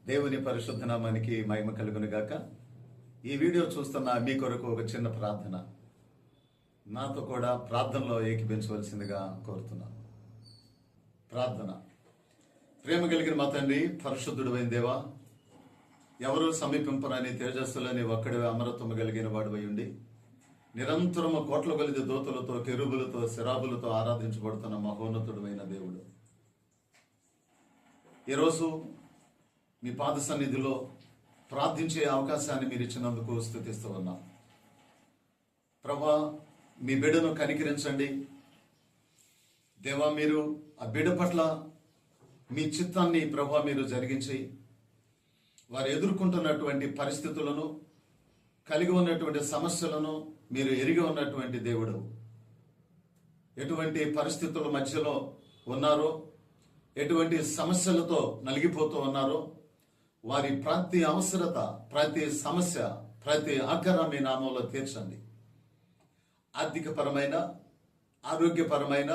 దేవుని పరిశుద్ధ నామానికి మహిమ కలుగును గాక. ఈ వీడియో చూస్తున్న మీ కొరకు ఒక చిన్న ప్రార్థన, నాతో కూడా ప్రార్థనలో ఏకీభించవలసిందిగా కోరుతున్నాను. ప్రార్థన. ప్రేమ కలిగిన మా తండ్రి, పరిశుద్ధుడు అయిన దేవా, ఎవరు సమీపింపరని తేజస్సులని ఒక్కడి అమరత్వము కలిగిన వాడు ఉండి నిరంతరము కోట్ల కొలిది దూతలతో, కెరూబులతో, శరాబులతో ఆరాధించబడుతున్న మహోన్నతుడు అయిన దేవుడు, ఈరోజు మీ పాద సన్నిధిలో ప్రార్థించే అవకాశాన్ని మీరు ఇచ్చినందుకు స్తుతిస్తూ ఉన్నాం. ప్రభా, మీ బిడ్డను కనికరించండి. దేవా, మీరు ఆ బిడ్డ పట్ల మీ చిత్తాన్ని ప్రభా మీరు జరిగించి, వారు ఎదుర్కొంటున్నటువంటి పరిస్థితులను, కలిగి ఉన్నటువంటి సమస్యలను మీరు ఎరిగి ఉన్నటువంటి దేవుడు. ఎటువంటి పరిస్థితుల మధ్యలో ఉన్నారో, ఎటువంటి సమస్యలతో నలిగిపోతూ ఉన్నారో, వారి ప్రతి అవసరత, ప్రతి సమస్య, ప్రతి ఆకర మీ నామంలో తీర్చండి. ఆర్థికపరమైన, ఆరోగ్యపరమైన,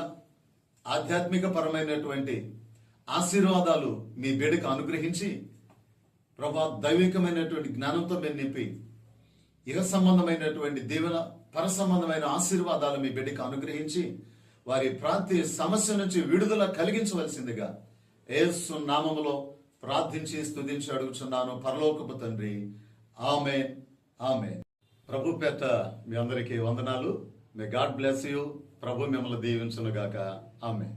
ఆధ్యాత్మిక పరమైనటువంటి ఆశీర్వాదాలు మీ బిడ్డకు అనుగ్రహించి, ప్రభా దైవికమైనటువంటి జ్ఞానంతో మీరు నింపి, ఇహ సంబంధమైనటువంటి దీవెన, పర సంబంధమైన ఆశీర్వాదాలు మీ బిడ్డకు అనుగ్రహించి, వారి ప్రతి సమస్య నుంచి విడుదల కలిగించవలసిందిగా యేసు నామములో ప్రార్థించి స్తుతించి అడుగుచున్నాను పరలోకపు తండ్రి. ఆమేన్, ఆమేన్. ప్రభు పేట మీ అందరికీ వందనాలు. May God bless you. ప్రభు మిమ్మల్ని దీవించును గాక. ఆమేన్.